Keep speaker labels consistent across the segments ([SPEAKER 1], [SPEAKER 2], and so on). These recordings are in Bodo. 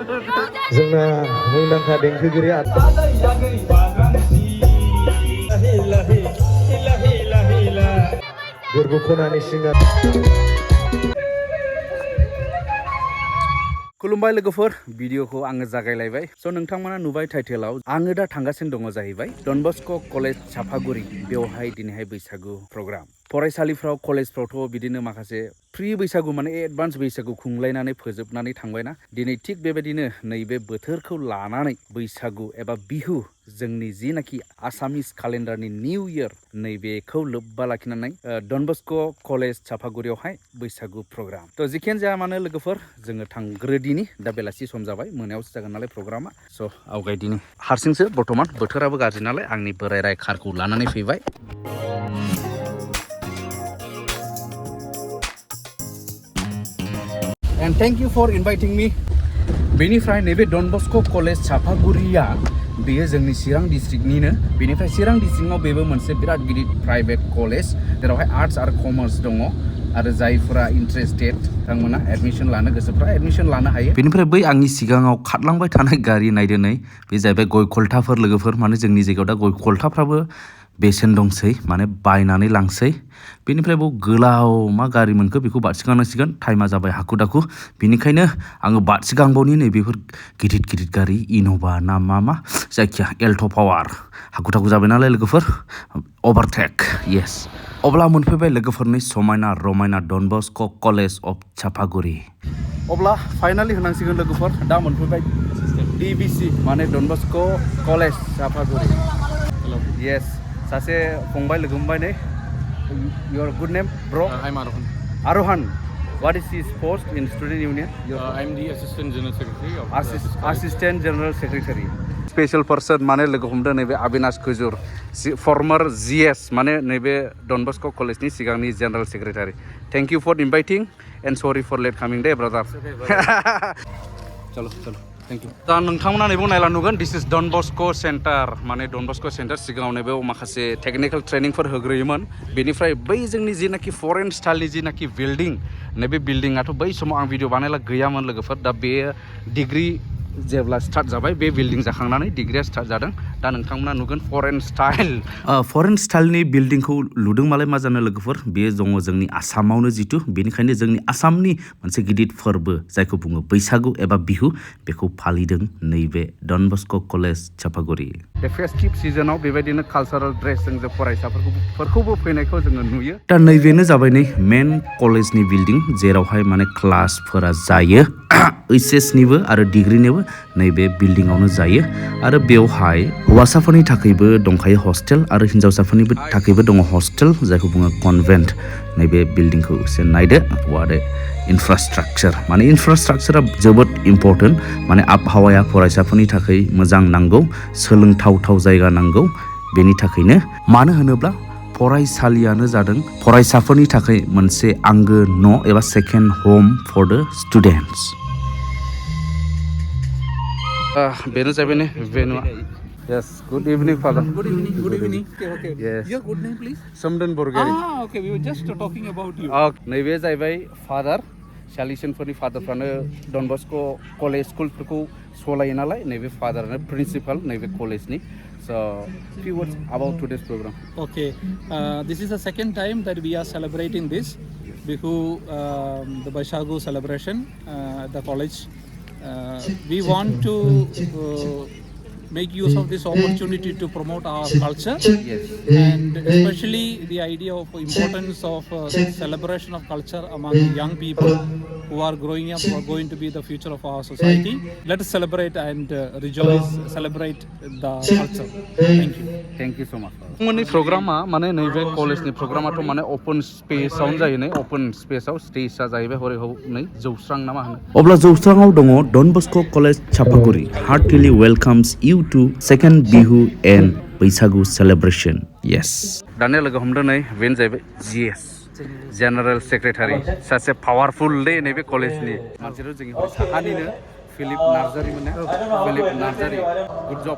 [SPEAKER 1] जोंना मुंदांखा देंखोगिरि गोरबो खनानि सिंगार खुलुमबाय लोगोफोर भिडिअखौ आङो जागायलायबाय स' नोंथांमोना नुबाय टाइटेलाव आङो दा थांगासिनो दङ जाहैबाय डन बस्क' कलेज चापागुरि बेवहाय दिनैहाय बैसागु प्रग्राम फरायसालिफ्राव कलेजफ्रावथ' बिदिनो माखासे प्रि बैसागु माने एडभान्स बैसागु खुंलायनानै फोजोबनानै थांबायना दिनै थिग बेबायदिनो नैबे बोथोरखौ लानानै बैसागु एबा बिहु जोंनि जिनाखि आसामिस केलेन्डारनि निउ इयार नैबेखौ लोब्बा लाखिनानै डन बस्क' कलेज चापागुरियावहाय बैसागु प्रग्राम थ' जिखियानो जाया मानो लोगोफोर जोङो थांग्रोदिनि दा बेलासि सम जाबाय मोनायावसो जागोन नालाय प्रग्रामा स' आवगायदिनि हारसिंसो बर्थमान बोथोराबो गाज्रि नालाय आंनि बोराय राय कारखौ लानानै फैबाय And thank you for inviting me. बेनिफ्राय नैबे डन बस्क' कलेज चापागुरिया बेयो जोंनि चिरां डिस्ट्रिक्टनिनो बेनिफ्राय चिरां डिस्ट्रिक्टआव बेबो मोनसे बिराद गिदिर प्राइभेट कलेज जेरावहाय आर्ट्स आरो कमार्स दङ आरो जायफोरा इन्ट्रेस्टेड बिथांमोना एडमिशन लानो गोसोफ्रा एडमिशन लानो हायो बेनिफ्राय बै आंनि सिगाङाव खारलांबाय थानाय गारि नायदो नै बे जाहैबाय गय खलथाफोर लोगोफोर माने जोंनि जायगायाव दा गय खलथाफ्राबो बेसेन दंसै माने बायनानै लांसै बेनिफ्राय बाव गोलाव मा गारि मोनखो बेखौ बारसिगांनांसिगोन टाइमा जाबाय हाखु दाखु बेनिखायनो आङो बारसिगांबावनि नैबेफोर गिदिर गिदिर गारि इन'भा ना मा जायखिया एल्ट' पावार हाखु दाखु जाबाय नालाय लोगोफोर अभारटेक येस अब्ला मोनफैबाय लोगोफोरनि समायना रमायना डन बस्क' कलेज अफ चापागुरि अब्ला फाइनालि होनांसिगोन लोगोफोर दा मोनफैबाय DBC माने डन बस्क' कलेज चापागुरि येस सासे फंबाय लोगो मोनबाय नै your good name bro
[SPEAKER 2] I'm Arohan.
[SPEAKER 1] Arohan what is his post in student union
[SPEAKER 2] I'm the assistant general secretary of
[SPEAKER 1] assistant general secretary special person माने लोगो हमदों नैबे अविनाश कुजुर former GS माने नैबे डन बस्क' कलेजनि सिगांनि general secretary thank you for inviting and sorry for late coming day brother चलो चलो थैंक यू दा नोंथांमोना नैबे नायला नुगोन दिस इज डन बस्क' सेन्टार माने डन बस्क' सेन्टार सिगाङाव नैबे माखासे टेक्निकेल ट्रेनिंफोर होग्रोयोमोन बेनिफ्राय बै जोंनि जिनाखि फरेन स्टाइलनि जिनाखि बिल्डिं नैबे बिल्डिङाथ' बै समाव आं भिडिअ बानायला गैयामोन लोगोफोर दा बे डिग्री जेब्ला स्टार्ट जाबाय बे बिल्डिं जाखांनानै डिग्रिया स्टार्ट जादों दा नोंथांमोना नुगोन फरेन स्टाइलनि बिल्डिंखौ लुदों मालाय मा जानो लोगोफोर बेयो दङ जोंनि आसामावनो जितु बेनिखायनो जोंनि आसामनि मोनसे गिदिर फोरबो जायखौ बुङो बैसागु एबा बिहु बेखौ फालिदों नैबे डन बस्क' कलेज चापागुरि बे फेस्टिभ सिजनाव बेबायदिनो कालचारेल ड्रेसजों जों फरायसाफोरखौबो फैनायखौ जोङो नुयो दा नैबेनो जाबाय नै मेन कलेजनि बिल्डिं जेरावहाय माने क्लासफोरा जायो ओइचएसनिबो आरो डिग्रिनिबो नैबे बिल्डिङावनो जायो आरो बेवहाय हौवासाफोरनि थाखायबो दंखायो हस्टेल आरो हिन्जावसाफोरनि थाखायबो दङ हस्टेल जायखौ बुङो कनभेन्ट नैबे बिल्डिंखौ एसे नायदो वाट इनफ्रास्ट्राक्चार माने इनफ्रास्ट्राक्चारा जोबोद इम्पर्टेन्ट माने आबहावाया फरायसाफोरनि थाखाय मोजां नांगौ सोलोंथावथाव जायगा नांगौ बेनि थाखायनो मानो होनोब्ला फरायसालियानो जादों फरायसाफोरनि थाखाय मोनसे आंगो न' एबा second home for the students बेनो जाबाय नै बेनुआ Yes, good evening, Father.
[SPEAKER 2] Good evening. Good evening. Okay.
[SPEAKER 1] Yes.
[SPEAKER 2] Your good name, please?
[SPEAKER 1] Somden Borgayary.
[SPEAKER 2] Okay. We were just talking about you.
[SPEAKER 1] नैबे जाहैबाय फादार सलिउसनफोरनि फादारफ्रानो डन बस्क' कलेज स्कुलफोरखौ सलायो नालाय नैबे फादारानो प्रिन्सिपाल नैबे कलेजनि So, few words about today's program.
[SPEAKER 2] Okay. This is the second time that we are celebrating this Bihu, the Bwisagu celebration at the college. We want to make use of this opportunity to promote our culture.
[SPEAKER 1] Yes.
[SPEAKER 2] And especially the idea of importance of celebration of culture among young people who are growing up, who are going to be the future of our society. Let us celebrate and rejoice, celebrate the culture. Thank you.
[SPEAKER 1] Thank you so much. मोननि प्रग्रामा माने नैबे कलेजनि प्रग्रामाथ' माने ओपन स्पेसावनो जायो नै ओपन स्पेसाव स्टेजआ जाहैबाय हरै नै जौस्रां ना मा होनो अब्ला जौस्राङाव दङ डन बस्क' कलेज चापागुरि heartly welcomes you to second Bihu and Baisagu celebration yes दानिया लोगो हमदों नै बेनो जाहैबाय GS जेनेरेल सेक्रेटारि सासे पावारफुल दे नैबे कलेजनि मानसिफोर जोंनि साहानिनो फिलिप नार्जारि मोनो फिलिप नार्जारि गुड जब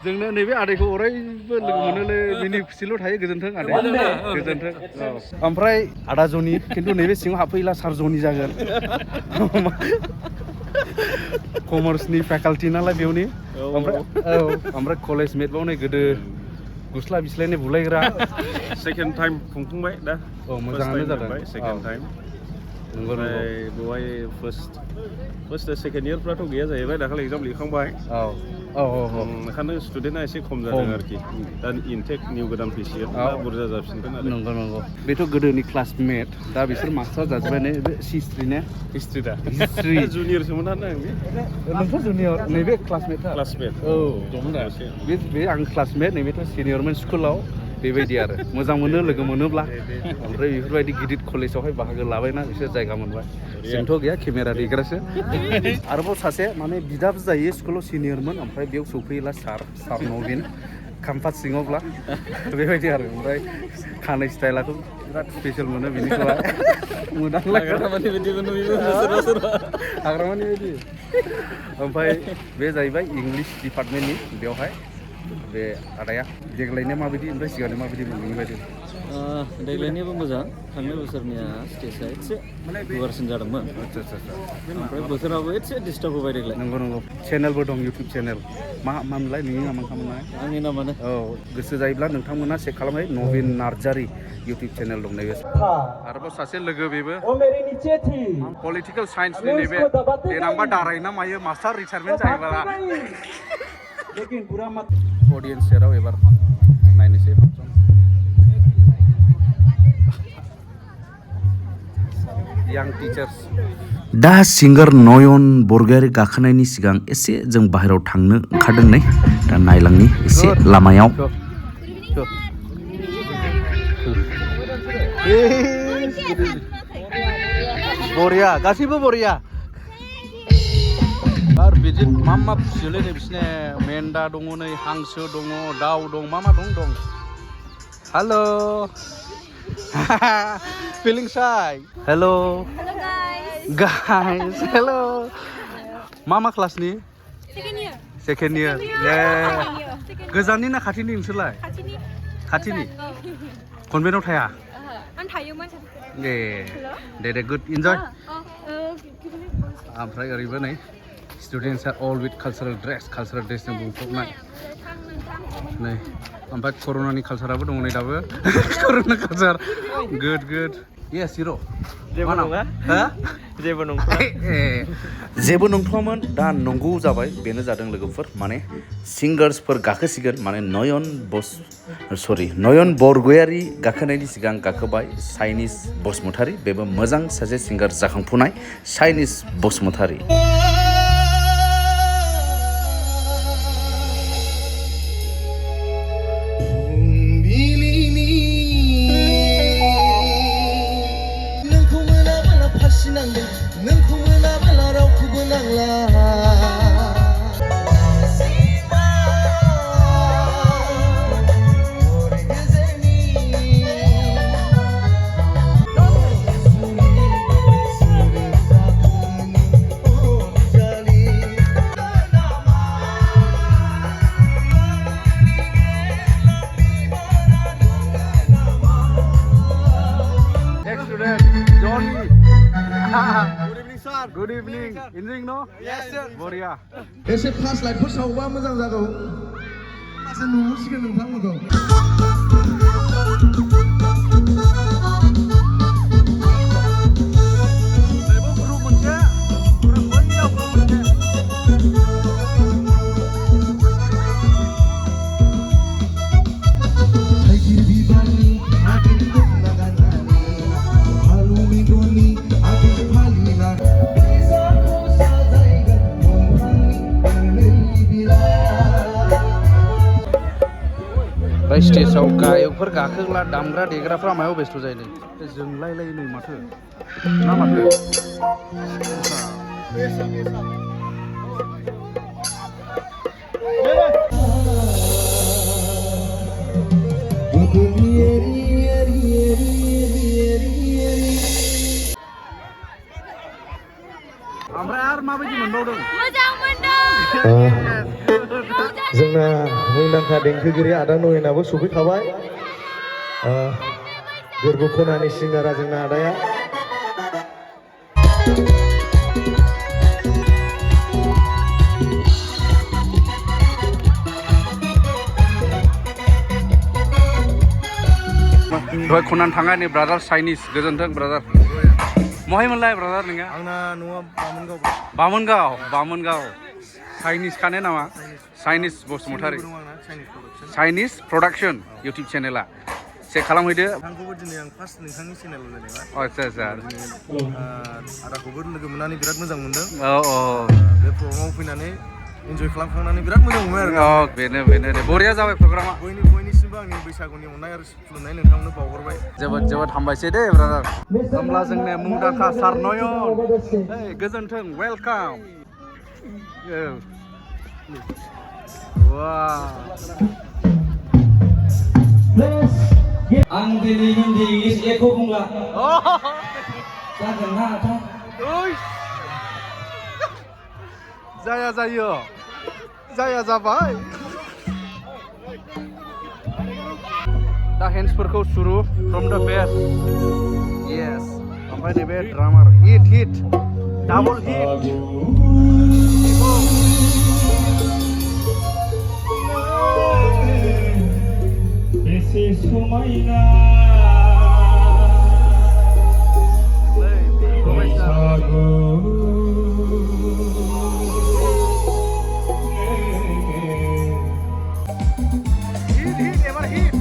[SPEAKER 1] जोंनो नैबे आदैखौ अरायबो लोगो मोनोलै मिनि खुसिल' थायो गोजोन्थों आदै गोजोन्थों ओमफ्राय आदा जनि खिन्थु नैबे सिङाव हाबफैला सार जनि जागोन कमार्सनि फेकाल्टि नालाय बेयावनि ओमफ्राय कलेज मेट बावनाय गोदो गुस्ला बिस्लायनाय बुलायग्रा
[SPEAKER 3] सेकेन्ड टाइम खुंफुंबाय दा
[SPEAKER 1] मोजाङानो जादों
[SPEAKER 3] सेकेन्ड टाइम
[SPEAKER 1] नंगौ
[SPEAKER 3] ओमफ्राय बेवहाय फार्स्ट सेकेन्ड इयारफ्राथ' गैया जाहैबाय दाखालि एग्जाम लिरखांबाय ओंखायनो स्टुडेन्टआ एसे खम जादों आरोखि दा इनटेक निउ गोदान फैसिगोन दा बुरजा जाफिनगोन आरो
[SPEAKER 1] नंगौ बेथ' गोदोनि क्लासमेट दा बिसोर मास्टार जाजोब्बाय ने बे हिस्ट्रि ने
[SPEAKER 3] हिस्ट्रि दा
[SPEAKER 1] हिस्ट्रि
[SPEAKER 3] जुनियरसोमोन आरो आं
[SPEAKER 1] नोंथ' जुनियर नैबे क्लासमेटआ
[SPEAKER 3] औ
[SPEAKER 1] दंमोन दा बे आं क्लासमेट नैबेथ' सिनियरमोन स्कुलाव बेबायदि आरो मोजां मोनो लोगो मोनोब्ला ओमफ्राय बेफोरबायदि गिदिर कलेजावहाय बाहागो लाबायना बिसोर जायगा मोनबाय जोंथ' गैया केमेरा दैग्रासो आरोबाव सासे माने बिदाबो जायो स्कुलाव सिनियरमोन ओमफ्राय बेयाव सौफैयोला सार नबिन खाम्फा सिङावब्ला बेबायदि आरो ओमफ्राय खानाय स्टाइलाथ' बिराद स्पेसियल मोनो बिनिखौहाय हाग्रामानि बायदि ओमफ्राय बे जाहैबाय इंलिस डिपार्टमेन्टनि बेवहाय बे आदाया देग्लायनिया माबायदि ओमफ्राय सिगांनि माबायदि मोननि बायदि
[SPEAKER 4] देग्लायनियाबो मोजां थांनाय बोसोरनिया स्टेजआ एसे गुवारसिन जादोंमोन ओमफ्राय बोथोराबो एसे डिस्टार्ब होबाय देग्लाय
[SPEAKER 1] नंगौ चेनेलबो दं इउटुब चेनेल मा मोनलाय नोंनि नामा
[SPEAKER 4] आंनि नामानो
[SPEAKER 1] गोसो जायोब्ला नोंथांमोना चेक खालामबाय नबिन नार्जारि इउटुब चेनेल दं नैबे आरोबाव सासे लोगो बेबो पलिटिकेल साइन्सनि नैबे देनांबा दारायना मायो मास्टार रिटायारमेन्ट जायोब्ला अडियन्स सेराव एबार नायनोसै यां टिचार्स दा सिंगार नयन बरगयारी गाखोनायनि सिगां एसे जों बाहेरायाव थांनो ओंखारदों नै दा नायलांनि एसे लामायाव बरिया गासैबो बरिया आरो बिदि मा फिसियोलै नै बिसिना मेन्दा दङ नै हांसो दङ दाउ दं मा दं हेल' feeling shy hello guys hello मा क्लासनि second year गोजाननि ना खाथिनि नोंसोरलाय खाथिनि कनभेन्टआव थाया
[SPEAKER 5] आं थायोमोन
[SPEAKER 1] दे गुड इन्जय ओमफ्राय ओरैबो नै students are all with cultural ड्रेसजों बुंफबनाय नै ओमफ्राय कर'नानि कालचाराबो दङ नै दाबो कर'ना कालचार गुड येस हिर' जेबो नंथ'वामोन दा नंगौ जाबाय बेनो जादों लोगोफोर माने सिंगार्सफोर गाखोसिगोन माने नयन बरगयारी गाखोनायनि सिगां गाखोबाय चाइनिस बसुमतारी बेबो मोजां सासे सिंगार जाखांफुनाय Chinese Basumatary Good evening. Enjoying no? Yes sir. Boria.
[SPEAKER 6] एसे फार्स्ट लाइटफोर सावबा मोजां जागौ मासे नुसिगोन नोंथांमोनखौ
[SPEAKER 1] स्टेजआव गायकफोर गाखोग्रा दामग्रा देग्राफ्रा मायाव बेस्थ' जायो जोंलायलायो नै माथो ना माथो ओमफ्राय आरो माबायदि मोनबावदों
[SPEAKER 5] मोजां मोनदों
[SPEAKER 6] जोंना मुंदांखा देंखोगिरि आदा नयनाबो सफैखाबाय गोरबो खनानि सिंगारा जोंना आदाया
[SPEAKER 1] दहाय खननानै थाङा नै ब्रादार चाइनिस गोजोन्थों ब्रादार महाय मोनलाय ब्रादार नोङो
[SPEAKER 6] आंना न'आ
[SPEAKER 1] बामोनगाव चाइनिस खाने नामा Chinese Basumatary Chinese production YouTube चेनेला चेक खालामहैदो
[SPEAKER 6] नोंथांखौबो दिनै आं फार्स्ट नोंथांनि चेनेलाव जेनेबा
[SPEAKER 1] आदसा आदसा
[SPEAKER 6] आदाखौबो लोगो मोननानै बिराद मोजां मोनदों
[SPEAKER 1] औ
[SPEAKER 6] बे प्रग्रामाव फैनानै इन्जय खालामखांनानै बिराद मोजां मोनबाय आरो
[SPEAKER 1] औ बेनो दे बरिया जाबाय प्रग्रामा
[SPEAKER 6] बयनिसिमबो आंनि बैसागुनि अननाय आरो खुलुमनाय नोंथांनो बावहरबाय
[SPEAKER 1] जोबोद हामबायसै दे ब्रादार होमब्ला जोंनि मुंदांखा सार नयन गोजोन्थों वेलकाम
[SPEAKER 7] आं दिनै हिन्दी इंलिश एख' बुंला जागोन ना
[SPEAKER 1] जाबाय दा हेन्ड्सफोरखौ सुरु फ्रम द बेस येस ओमफ्राय नैबे ड्रामार हिट डाबल हिट
[SPEAKER 7] एसे समायना बैसागु
[SPEAKER 1] हिट एबार hit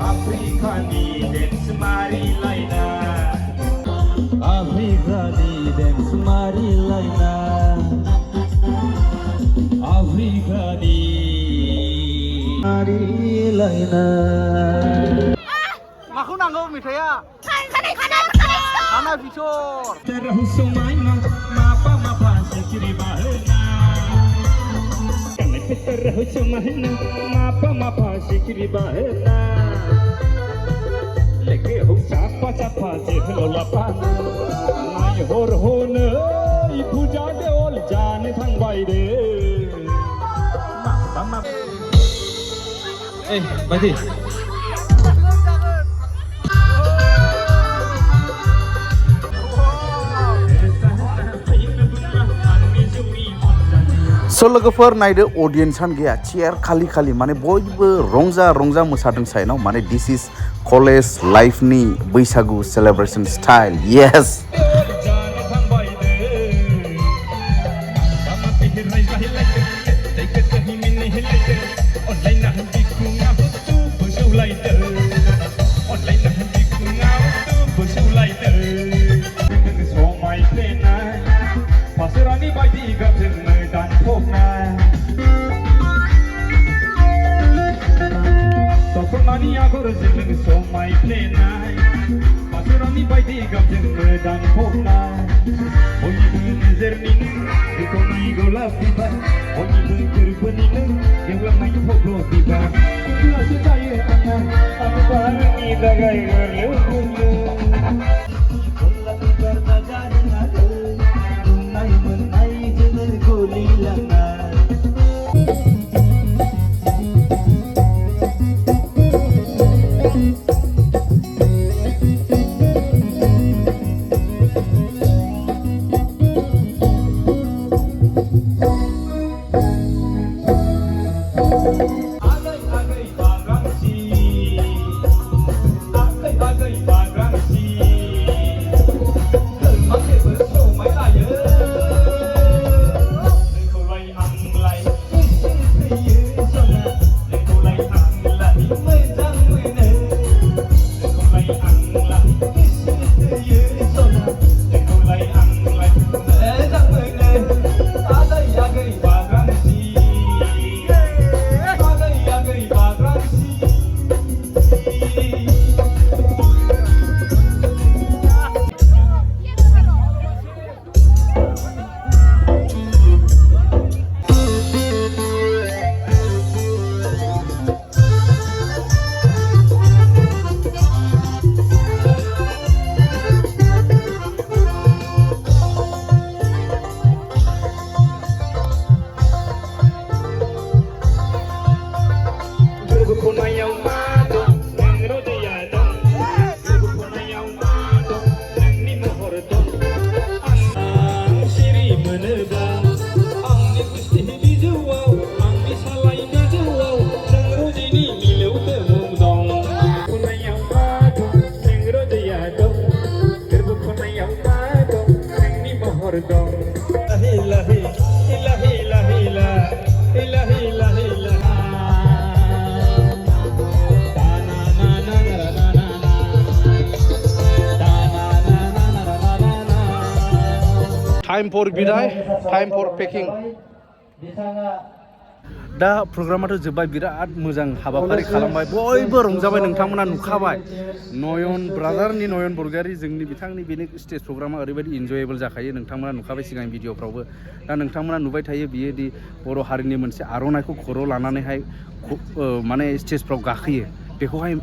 [SPEAKER 1] Afrikani dance
[SPEAKER 7] mari laina Afrikani dance mari laina Afrikani mari laina
[SPEAKER 1] Maku nanggo mitaya Kana bichor
[SPEAKER 7] Terus semuanya mapa sekiri bahena Terus semuanya mapa sekiri bahena Leke ho chapa se lola pana Nai hor hone ibu jade ol jane thang bai de Mama Badi
[SPEAKER 1] So लोगोफोर नायदो अडियन्सआनो गैया चेयार खालि माने बयबो रंजा मोसादों साइनाव माने दिस इज कलेज लाइफनि Baisagu celebration style yes
[SPEAKER 7] Pasirani bayi gatin dan pokna Sokonani agor zilin so my plena Pasirani bayi gatin dan pokna Oni bun zernin ikoni golap tiba Oni bun kerbenin yang lamai poklo tiba Kula sedaya ana aku bahangi dagai gerleukulu Kula tibar dagan ada Menai jener goli lana Agai bagang मोनोब्ला आंनि गुस्थि बिजौआव आंनि सालाय बिजौआव नों रजिनि मिलौदो मुं दं खनायाव मा दं नों रजिया दं गोरबो खनायाव मा दं नोंनि महर दं लाहि लाहि लाहि लाहि लाहि लाहि
[SPEAKER 1] टाइम फर बिदाय टाइम फर पेकिं दा प्रग्रामाथ' जोब्बाय बिराद मोजां हाबाफारि खालामबाय बयबो रंजाबाय नोंथांमोना नुखाबाय नयन ब्रादारनि नयन बरगयारी जोंनि बिथांनि बेनि स्टेज प्रग्रामा ओरैबायदि इन्जयेबल जाखायो नोंथांमोना नुखाबाय सिगां भिडिअफ्रावबो दा नोंथांमोना नुबाय थायो बियोदि बर' हारिनि मोनसे आर'नाइखौ खर' लानानैहाय माने स्टेजफ्राव गाखोयो बेखौहाय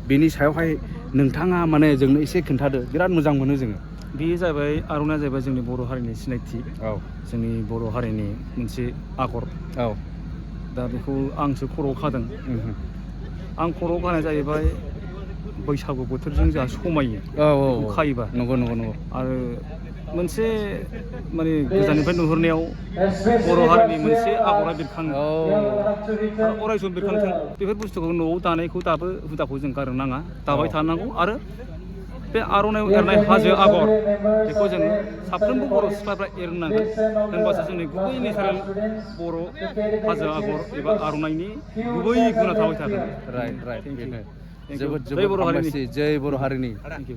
[SPEAKER 1] बेनि सायावहाय नोंथाङा माने जोंनो एसे खोन्थादो बिराद मोजां मोनो जोङो
[SPEAKER 4] बेयो जाबाय आर'नाइया जाहैबाय जोंनि बर' हारिनि सिनायथि
[SPEAKER 1] औ
[SPEAKER 4] जोंनि बर' हारिनि मोनसे आगर
[SPEAKER 1] औ
[SPEAKER 4] दा बेखौ आंसो खर'आव खादों आं खर'आव खानाया जाहैबाय बैसागु बोथोरजों जोंहा समायो
[SPEAKER 1] औ
[SPEAKER 4] बेखौ खायोबा
[SPEAKER 1] नंगौ नंगौ नंगौ
[SPEAKER 4] आरो मोनसे माने गोजाननिफ्राय नुहुरनायाव बर' हारिनि मोनसे आगरा बेरखाङो आरो अरायसम बेरखांथों बेफोर बुस्थुखौ न'आव दानायखौ दाबो हुदाखौ जों गारनो नाङा दाबाय थानांगौ आरो बे आर'नाइयाव एरनाय हाजो आगर बेखौ जों साफ्रोमबो बर' सिख्लाफ्रा एरनांगोन होनबासो जोंनि गुबै नेचारेल बर' हाजो आगर एबा आर'नाइनि गुबै गुना थाबाय थागोन
[SPEAKER 1] राइट राइट
[SPEAKER 4] थेंक इउ
[SPEAKER 1] जोबोद जोबोद हामबायसै जय बर' हारिनि